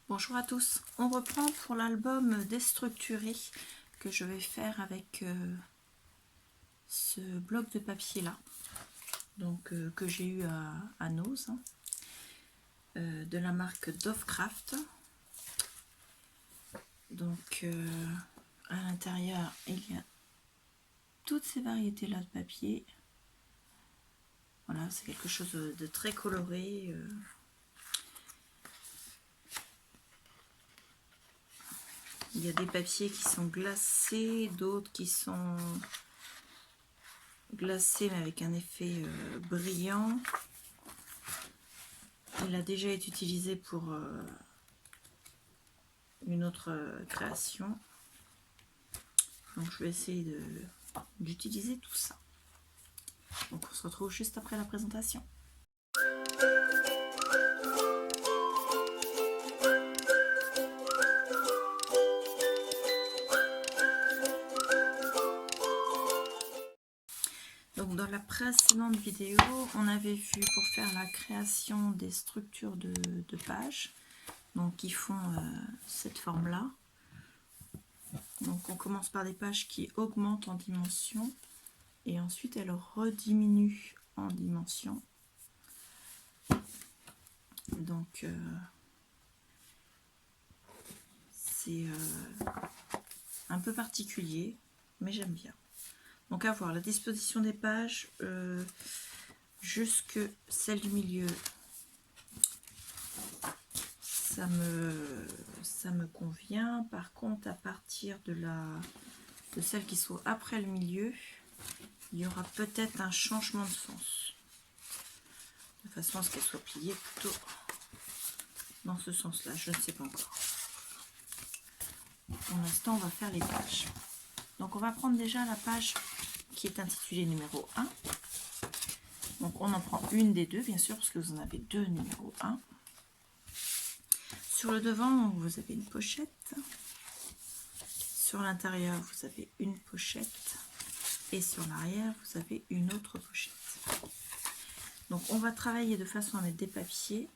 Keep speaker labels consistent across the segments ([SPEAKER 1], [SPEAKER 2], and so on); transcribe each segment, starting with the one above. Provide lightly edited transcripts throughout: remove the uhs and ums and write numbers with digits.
[SPEAKER 1] Bonjour à tous, on reprend pour l'album Déstructuré que je vais faire avec ce bloc de papier là, donc que j'ai eu à Nose, de la marque Dovecraft. Donc à l'intérieur il y a toutes ces variétés là de papier. Voilà, c'est quelque chose de très coloré. Il y a des papiers qui sont glacés, d'autres qui sont glacés mais avec un effet brillant. Il a déjà été utilisé pour une autre création. Donc je vais essayer d'utiliser tout ça. Donc on se retrouve juste après la présentation. Donc dans la précédente vidéo, on avait vu pour faire la création des structures de pages, donc qui font cette forme-là. Donc on commence par des pages qui augmentent en dimension et ensuite elles rediminuent en dimension. Donc c'est un peu particulier, mais j'aime bien. Donc à voir la disposition des pages, jusque celle du milieu, ça me convient. Par contre, à partir de celles qui sont après le milieu, il y aura peut-être un changement de sens, de façon à ce qu'elle soit pliée plutôt dans ce sens-là. Je ne sais pas encore. Pour l'instant, on va faire les pages. Donc on va prendre déjà la page qui est intitulée numéro 1. Donc on en prend une des deux, bien sûr, parce que vous en avez deux numéro 1. Sur le devant, vous avez une pochette. Sur l'intérieur, vous avez une pochette. Et sur l'arrière, vous avez une autre pochette. Donc on va travailler de façon à mettre des papiers.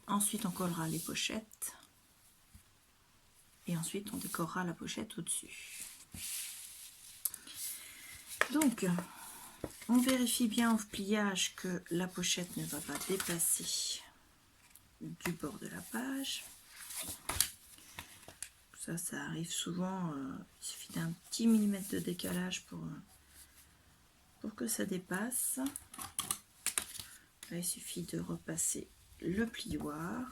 [SPEAKER 1] Ensuite, on collera les pochettes. Et ensuite, on décorera la pochette au-dessus. Donc, on vérifie bien au pliage que la pochette ne va pas dépasser du bord de la page. Ça arrive souvent. Il suffit d'un petit millimètre de décalage pour que ça dépasse. Là, il suffit de repasser le plioir.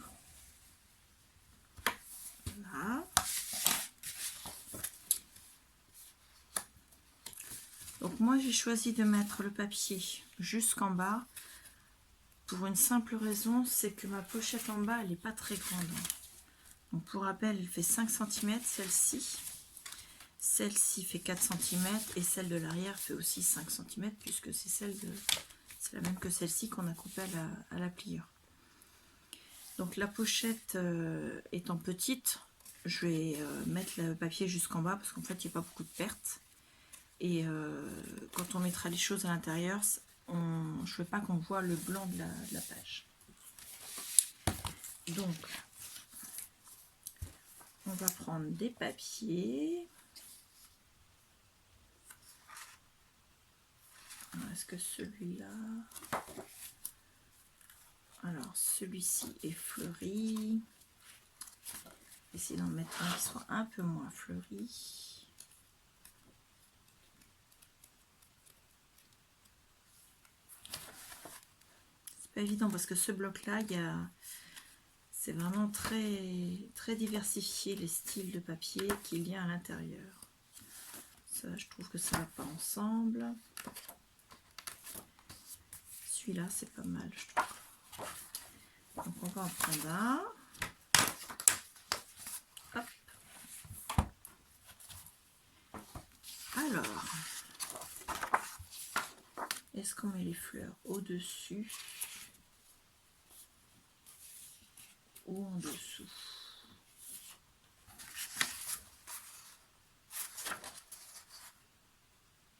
[SPEAKER 1] Voilà. Donc moi j'ai choisi de mettre le papier jusqu'en bas pour une simple raison, c'est que ma pochette en bas elle n'est pas très grande. Donc pour rappel, elle fait 5 cm celle-ci. Celle-ci fait 4 cm et celle de l'arrière fait aussi 5 cm puisque c'est la même que celle-ci qu'on a coupée à la pliure. Donc la pochette étant petite, je vais mettre le papier jusqu'en bas parce qu'en fait il n'y a pas beaucoup de pertes. Et quand on mettra les choses à l'intérieur, je ne veux pas qu'on voit le blanc de la page. Donc, on va prendre des papiers. Est-ce que celui-là... Alors, celui-ci est fleuri. Essayez d'en mettre un qui soit un peu moins fleuri. Pas évident parce que ce bloc là c'est vraiment très diversifié les styles de papier qu'il y a à l'intérieur. Ça, je trouve que ça va pas ensemble. Celui-là c'est pas mal, je trouve. Donc on va en prendre un. Hop. Alors, est-ce qu'on met les fleurs au-dessus ou en dessous?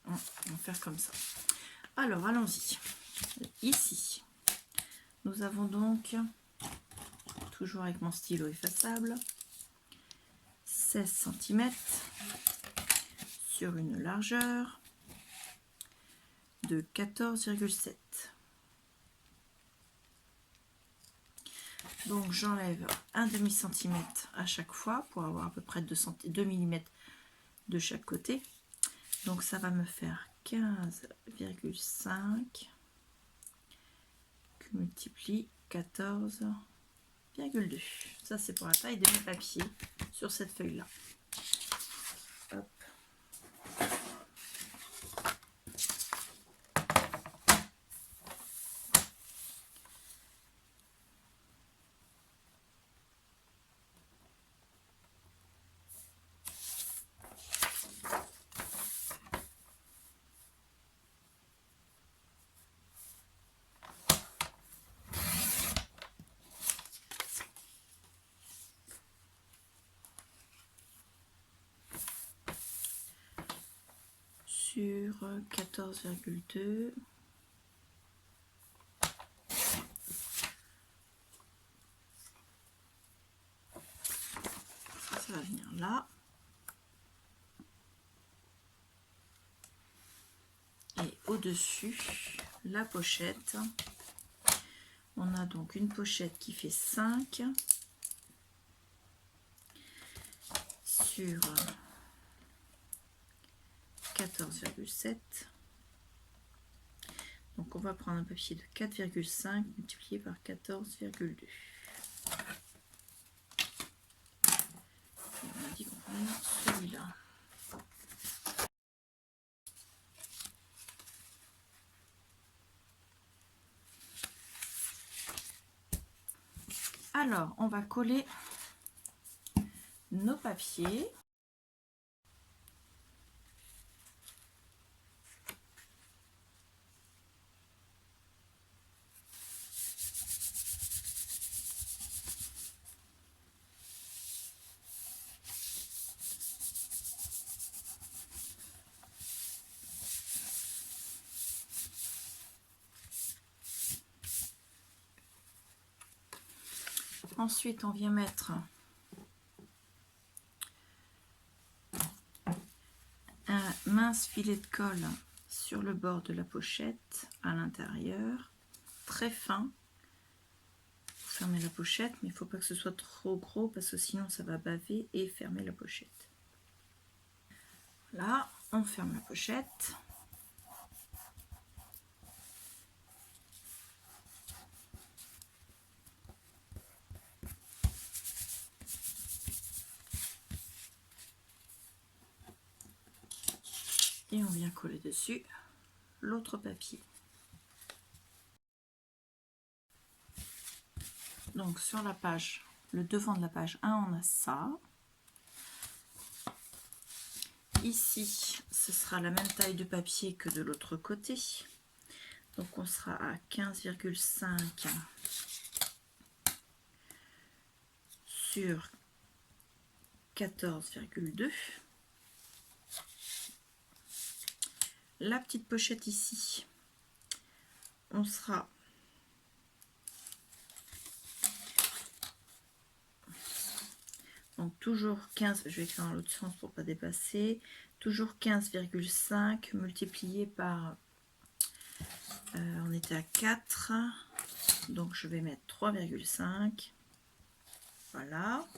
[SPEAKER 1] On va faire comme ça. Alors allons-y. Ici, Nous avons donc, toujours avec mon stylo effaçable, 16 cm sur une largeur de 14,7. Donc j'enlève un demi-centimètre à chaque fois pour avoir à peu près 2 mm de chaque côté. Donc ça va me faire 15,5 que multiplie 14,2. Ça c'est pour la taille de mes papiers sur cette feuille là. Hop. Sur 14,2. Ça va venir là. Et au-dessus, la pochette. On a donc une pochette qui fait 5 sur 14,7. Donc on va prendre un papier de 4,5 multiplié par 14,2. On a dit qu'on prenait celui-là. Alors, on va coller nos papiers. Ensuite, on vient mettre un mince filet de colle sur le bord de la pochette, à l'intérieur, très fin. Pour fermer la pochette, mais il ne faut pas que ce soit trop gros parce que sinon ça va baver et fermer la pochette. Là, on ferme la pochette. Et on vient coller dessus l'autre papier. Donc sur la page, le devant de la page 1, on a ça. Ici, ce sera la même taille de papier que de l'autre côté. Donc on sera à 15,5 sur 14,2. La petite pochette ici, on sera donc toujours 15, je vais écrire dans l'autre sens pour pas dépasser, toujours 15,5 multiplié par, on était à 4, donc je vais mettre 3,5, voilà,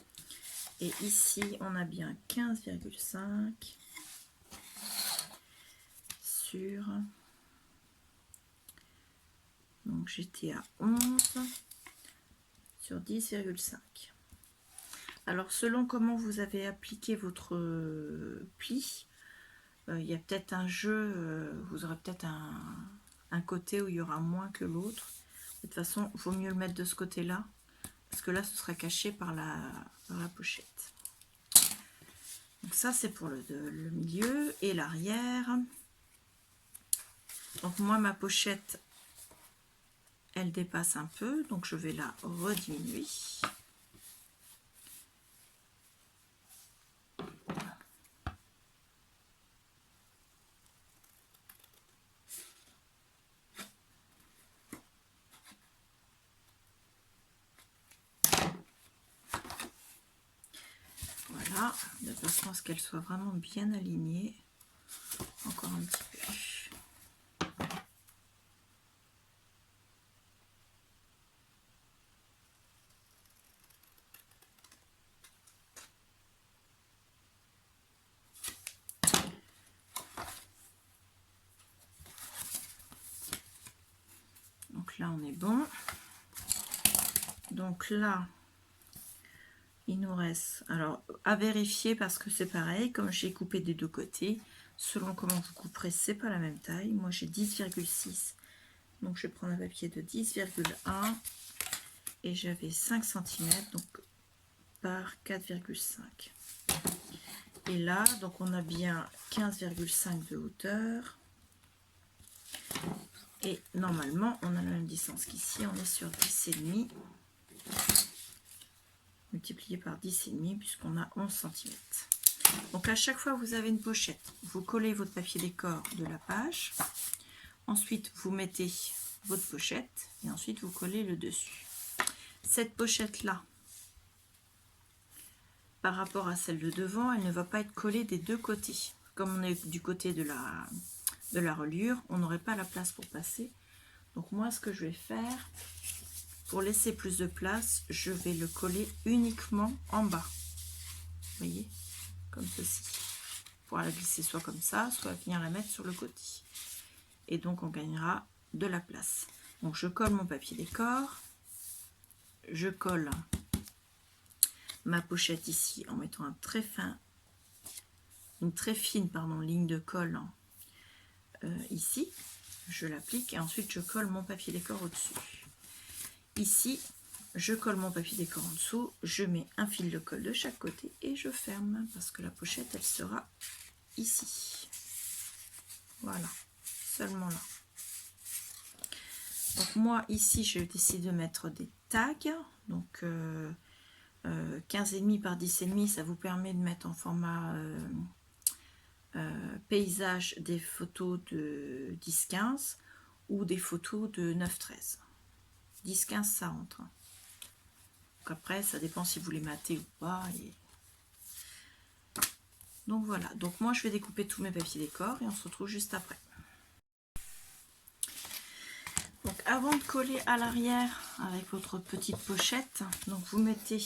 [SPEAKER 1] et ici on a bien 15,5 sur, donc j'étais à 11 sur 10,5. Alors selon comment vous avez appliqué votre pli, il y a peut-être un jeu, vous aurez peut-être un côté où il y aura moins que l'autre. De toute façon, il vaut mieux le mettre de ce côté-là, parce que là, ce sera caché par la pochette. Donc ça, c'est pour le milieu et l'arrière. Donc moi, ma pochette, elle dépasse un peu, donc je vais la rediminuer. Voilà, de façon à ce qu'elle soit vraiment bien alignée. Encore un petit peu. Donc là, on est bon. Donc là, il nous reste, alors à vérifier parce que c'est pareil, comme j'ai coupé des deux côtés, selon comment vous couperez, c'est pas la même taille. Moi j'ai 10,6, donc je vais prendre un papier de 10,1 et j'avais 5 cm, donc par 4,5. Et là, donc on a bien 15,5 de hauteur. Et normalement, on a la même distance qu'ici, on est sur 10,5. Multiplié par 10,5 puisqu'on a 11 cm. Donc à chaque fois que vous avez une pochette, vous collez votre papier décor de la page. Ensuite, vous mettez votre pochette et ensuite vous collez le dessus. Cette pochette-là, par rapport à celle de devant, elle ne va pas être collée des deux côtés. Comme on est du côté de la reliure, on n'aurait pas la place pour passer. Donc moi, ce que je vais faire, pour laisser plus de place, je vais le coller uniquement en bas. Vous voyez, comme ceci. Pour la glisser soit comme ça, soit venir la mettre sur le côté. Et donc on gagnera de la place. Donc je colle mon papier décor. Je colle ma pochette ici en mettant une très fine ligne de colle ici. Je l'applique et ensuite je colle mon papier décor au-dessus. Ici, je colle mon papier décor en dessous, je mets un fil de colle de chaque côté et je ferme parce que la pochette, elle sera ici. Voilà, seulement là. Donc moi, ici, je décide de mettre des tags. Donc 15,5 par 10,5, ça vous permet de mettre en format paysage des photos de 10-15 ou des photos de 9-13. 10-15, ça rentre. Donc après, ça dépend si vous les matez ou pas. Et... donc voilà. Donc moi, je vais découper tous mes papiers décor et on se retrouve juste après. Donc avant de coller à l'arrière avec votre petite pochette, donc vous mettez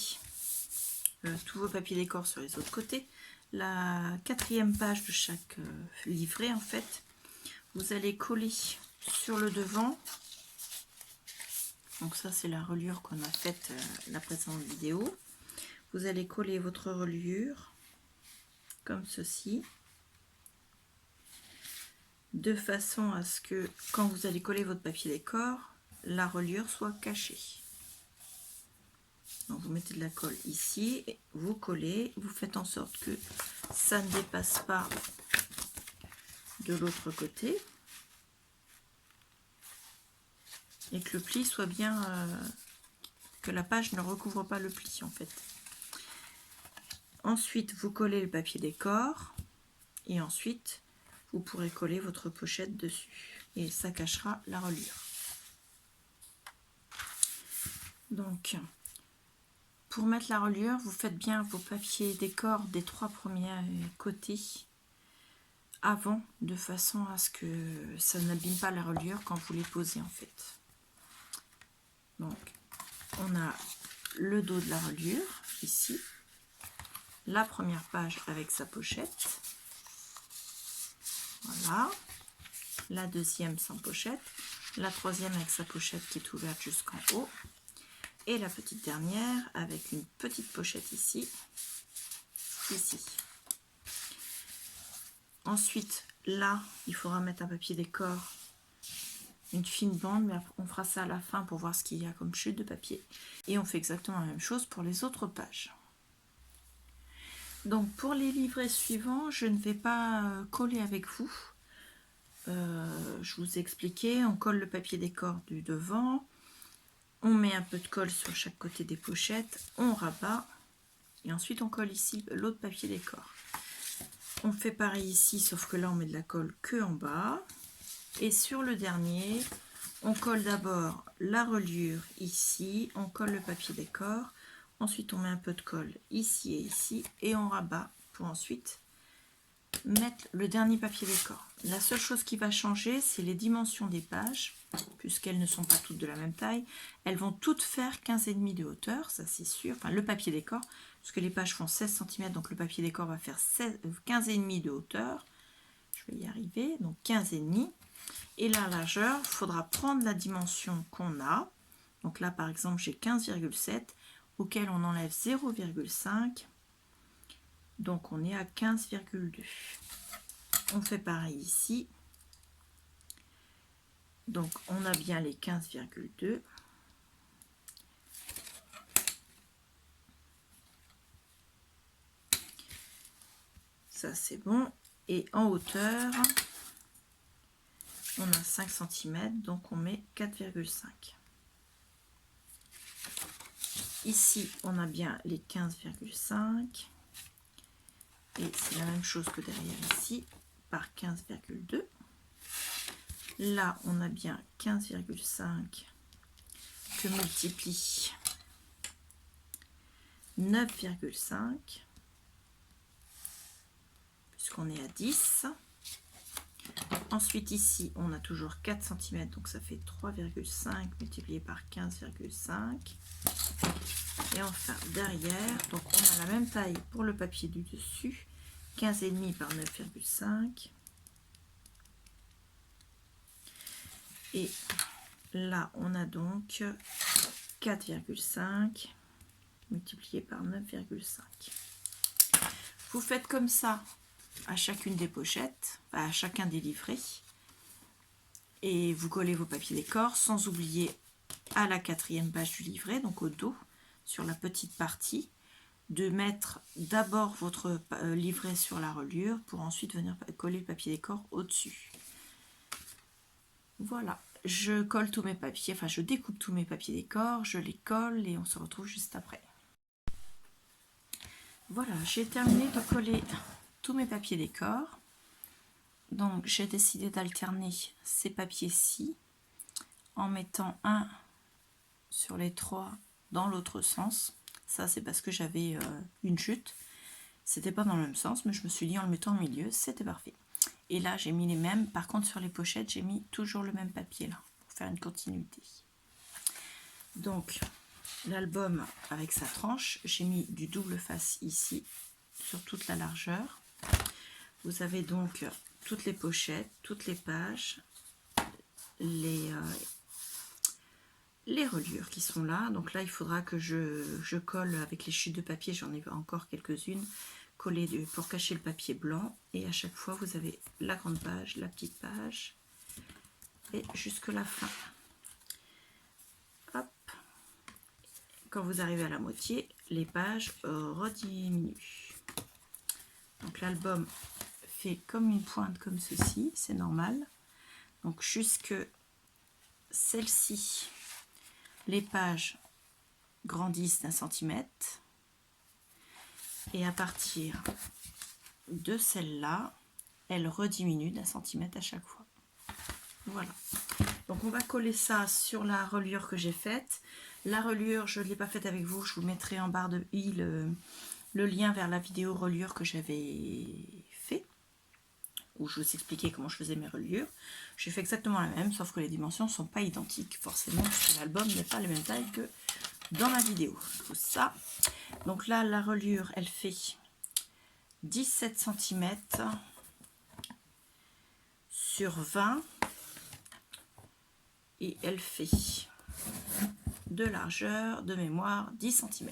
[SPEAKER 1] tous vos papiers décor sur les autres côtés. La 4e page de chaque livret, en fait, vous allez coller sur le devant. Donc ça, c'est la reliure qu'on a faite la précédente vidéo. Vous allez coller votre reliure comme ceci, de façon à ce que quand vous allez coller votre papier décor, la reliure soit cachée. Donc vous mettez de la colle ici, vous collez, vous faites en sorte que ça ne dépasse pas de l'autre côté et que le pli soit bien, que la page ne recouvre pas le pli en fait. Ensuite vous collez le papier décor et ensuite vous pourrez coller votre pochette dessus et ça cachera la reliure. Donc pour mettre la reliure, vous faites bien vos papiers décor des 3 premiers côtés avant, de façon à ce que ça n'abîme pas la reliure quand vous les posez en fait. Donc on a le dos de la reliure ici, la première page avec sa pochette, voilà, la deuxième sans pochette, la troisième avec sa pochette qui est ouverte jusqu'en haut, et la petite dernière avec une petite pochette ici. Ensuite, là, il faudra mettre un papier décor, une fine bande, mais on fera ça à la fin pour voir ce qu'il y a comme chute de papier. Et on fait exactement la même chose pour les autres pages. Donc pour les livrets suivants, je ne vais pas coller avec vous. Je vous ai expliqué, on colle le papier décor du devant, on met un peu de colle sur chaque côté des pochettes, on rabat et ensuite on colle ici l'autre papier décor. On fait pareil ici, sauf que là on met de la colle que en bas. Et sur le dernier, on colle d'abord la reliure ici, on colle le papier décor, Ensuite, on met un peu de colle ici et ici et on rabat pour ensuite mettre le dernier papier décor. La seule chose qui va changer, c'est les dimensions des pages, puisqu'elles ne sont pas toutes de la même taille. Elles vont toutes faire 15,5 de hauteur, ça c'est sûr. Enfin, le papier décor, puisque les pages font 16 cm, donc le papier décor va faire 15,5 de hauteur. Je vais y arriver, donc 15,5. Et la largeur, il faudra prendre la dimension qu'on a. Donc là, par exemple, j'ai 15,7, auquel on enlève 0,5. Donc on est à 15,2. On fait pareil ici. Donc on a bien les 15,2. Ça c'est bon. Et en hauteur, on a 5 cm, donc on met 4,5. Ici, on a bien les 15,5. Et c'est la même chose que derrière ici, par 15,2. Là, on a bien 15,5 que multiplie 9,5, puisqu'on est à 10. Ensuite, ici, on a toujours 4 cm, donc ça fait 3,5 multiplié par 15,5. Et enfin, derrière, donc on a la même taille pour le papier du dessus, 15,5 par 9,5. Et là, on a donc 4,5 multiplié par 9,5. Vous faites comme ça à chacune des pochettes, à chacun des livrets. Et vous collez vos papiers décor, sans oublier à la 4e page du livret, donc au dos, sur la petite partie, de mettre d'abord votre livret sur la reliure pour ensuite venir coller le papier décor au-dessus. Voilà, je colle tous mes papiers, enfin je découpe tous mes papiers décor, je les colle et on se retrouve juste après. Voilà, j'ai terminé de coller tous mes papiers décor. Donc j'ai décidé d'alterner ces papiers-ci en mettant un sur les 3 dans l'autre sens. Ça c'est parce que j'avais une chute. C'était pas dans le même sens, mais je me suis dit en le mettant au milieu, c'était parfait. Et là j'ai mis les mêmes, par contre sur les pochettes j'ai mis toujours le même papier là, pour faire une continuité. Donc l'album avec sa tranche, j'ai mis du double face ici, sur toute la largeur. Vous avez donc toutes les pochettes, toutes les pages, les reliures qui sont là. Donc là, il faudra que je colle avec les chutes de papier, j'en ai encore quelques-unes, coller pour cacher le papier blanc. Et à chaque fois, vous avez la grande page, la petite page, et jusque la fin. Hop. Quand vous arrivez à la moitié, les pages rediminuent. Donc l'album fait comme une pointe comme ceci, c'est normal. Donc jusque celle-ci, les pages grandissent d'1 centimètre. Et à partir de celle-là, elle rediminue d'1 centimètre à chaque fois. Voilà. Donc on va coller ça sur la reliure que j'ai faite. La reliure, je ne l'ai pas faite avec vous, je vous mettrai en barre de i le lien vers la vidéo reliure que j'avais fait, où je vous expliquais comment je faisais mes reliures. J'ai fait exactement la même, sauf que les dimensions ne sont pas identiques, forcément, parce que l'album n'est pas la même taille que dans la vidéo. Tout ça. Donc là, la reliure, elle fait 17 cm sur 20 et elle fait de largeur, de mémoire, 10 cm.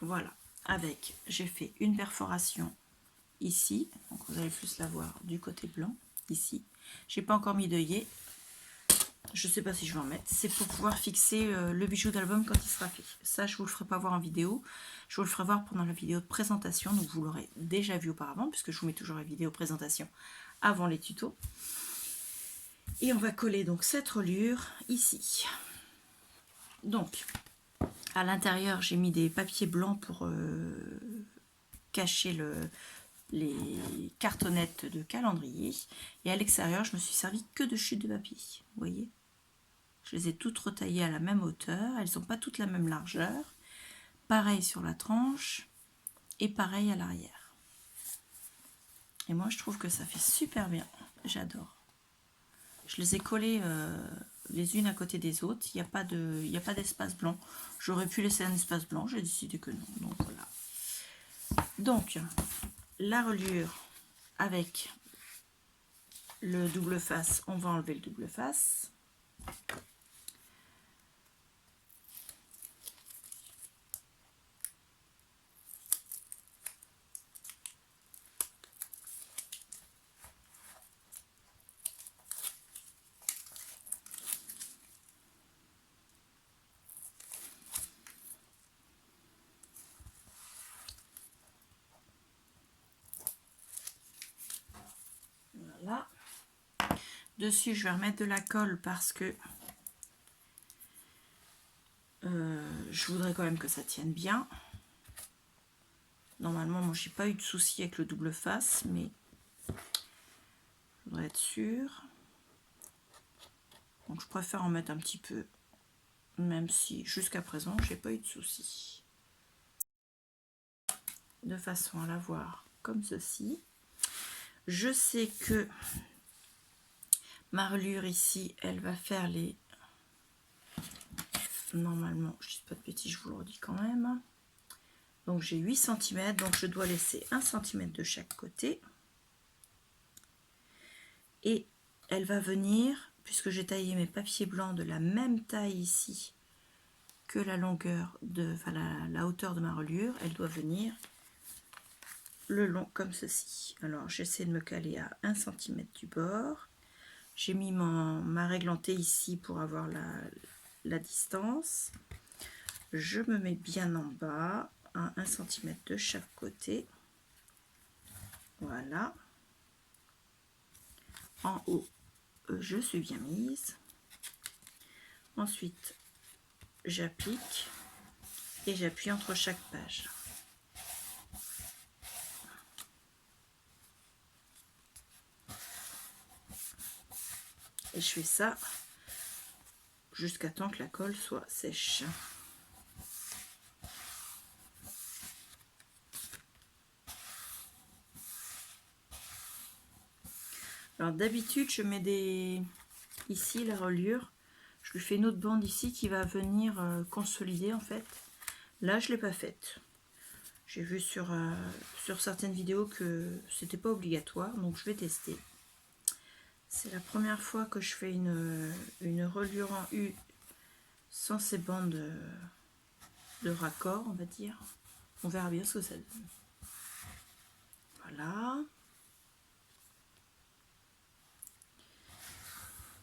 [SPEAKER 1] Voilà, avec, j'ai fait une perforation ici, donc vous allez plus la voir du côté blanc, ici. J'ai pas encore mis d'œillet, je sais pas si je vais en mettre, c'est pour pouvoir fixer le bijou d'album quand il sera fait. Ça, je vous le ferai pas voir en vidéo, je vous le ferai voir pendant la vidéo de présentation, donc vous l'aurez déjà vu auparavant, puisque je vous mets toujours la vidéo présentation avant les tutos. Et on va coller donc cette reliure ici. Donc, à l'intérieur, j'ai mis des papiers blancs pour cacher les cartonnettes de calendrier. Et à l'extérieur, je me suis servi que de chutes de papier. Vous voyez, je les ai toutes retaillées à la même hauteur. Elles n'ont pas toutes la même largeur. pareil sur la tranche et pareil à l'arrière. Et moi je trouve que ça fait super bien, j'adore. Je les ai collées les unes à côté des autres, il n'y a pas d'espace blanc. J'aurais pu laisser un espace blanc, j'ai décidé que non, donc voilà. Donc la reliure avec le double face, on va enlever le double face. Voilà. Dessus, je vais remettre de la colle parce que je voudrais quand même que ça tienne bien. Normalement, moi, j'ai pas eu de souci avec le double face, mais je voudrais être sûre. Donc, je préfère en mettre un petit peu, même si jusqu'à présent, j'ai pas eu de souci. De façon à l'avoir comme ceci. Je sais que ma reliure ici, elle va faire les... Normalement, je dis pas de bêtises, je vous le redis quand même. Donc j'ai 8 cm, donc je dois laisser 1 cm de chaque côté. Et elle va venir, puisque j'ai taillé mes papiers blancs de la même taille ici que la longueur de, enfin la hauteur de ma reliure, elle doit venir le long comme ceci. Alors j'essaie de me caler à 1 cm du bord. J'ai mis ma réglantée ici pour avoir la distance. Je me mets bien en bas à 1 cm de chaque côté. Voilà. En haut, je suis bien mise. Ensuite, j'applique et j'appuie entre chaque page. Et je fais ça jusqu'à temps que la colle soit sèche. Alors d'habitude, je mets ici la reliure, je lui fais une autre bande ici qui va venir consolider en fait. Là, je ne l'ai pas faite. J'ai vu sur certaines vidéos que c'était pas obligatoire, donc je vais tester. C'est la première fois que je fais une reliure en U sans ces bandes de raccord, on va dire. On verra bien ce que ça donne. Voilà.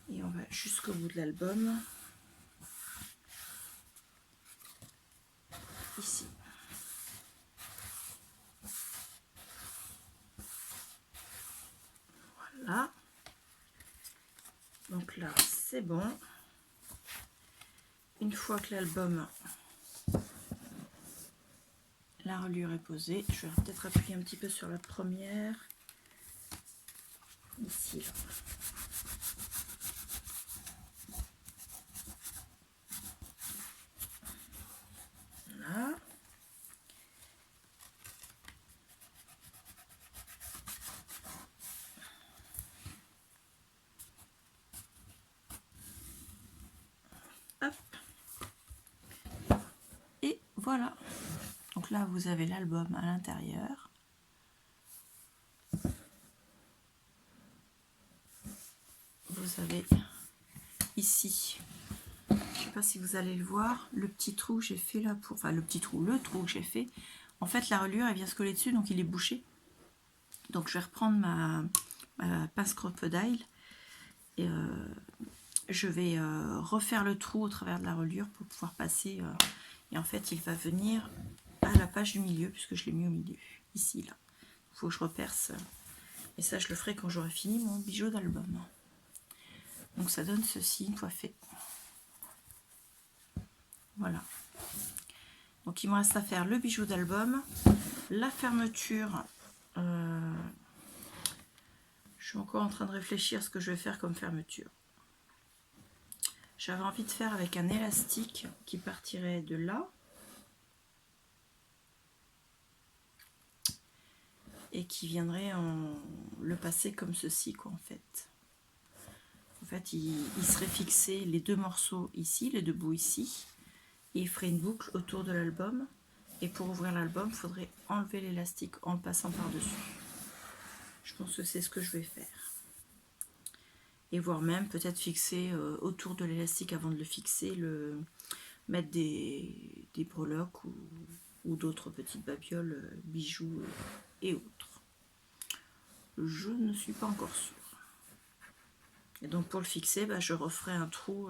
[SPEAKER 1] Et on va jusqu'au bout de l'album. Ici. Voilà. Donc là, c'est bon. Une fois que l'album, la reliure est posée, je vais peut-être appuyer un petit peu sur la première. Ici, là. Voilà. Hop. Et voilà. Donc là, vous avez l'album à l'intérieur. Vous avez ici, je ne sais pas si vous allez le voir, le petit trou que j'ai fait là, enfin le trou que j'ai fait. En fait, la reliure, elle vient se coller dessus, donc il est bouché. Donc je vais reprendre ma pince crocodile et je vais refaire le trou au travers de la reliure pour pouvoir passer. Et en fait, il va venir à la page du milieu, puisque je l'ai mis au milieu, ici, là. Il faut que je reperce. Et ça, je le ferai quand j'aurai fini mon bijou d'album. Donc ça donne ceci une fois fait. Voilà. Donc il me reste à faire le bijou d'album, la fermeture. Je suis encore en train de réfléchir à ce que je vais faire comme fermeture. J'avais envie de faire avec un élastique qui partirait de là et qui viendrait le passer comme ceci, quoi, en fait. En fait, il serait fixé les deux morceaux ici, les deux bouts ici, et il ferait une boucle autour de l'album. Et pour ouvrir l'album, il faudrait enlever l'élastique en le passant par-dessus. Je pense que c'est ce que je vais faire. Et voire même peut-être fixer autour de l'élastique avant de le fixer, mettre des breloques ou d'autres petites babioles, bijoux et autres. Je ne suis pas encore sûre. Et donc pour le fixer, bah, je referai un trou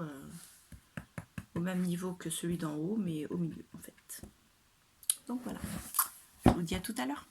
[SPEAKER 1] au même niveau que celui d'en haut, mais au milieu en fait. Donc voilà, je vous dis à tout à l'heure.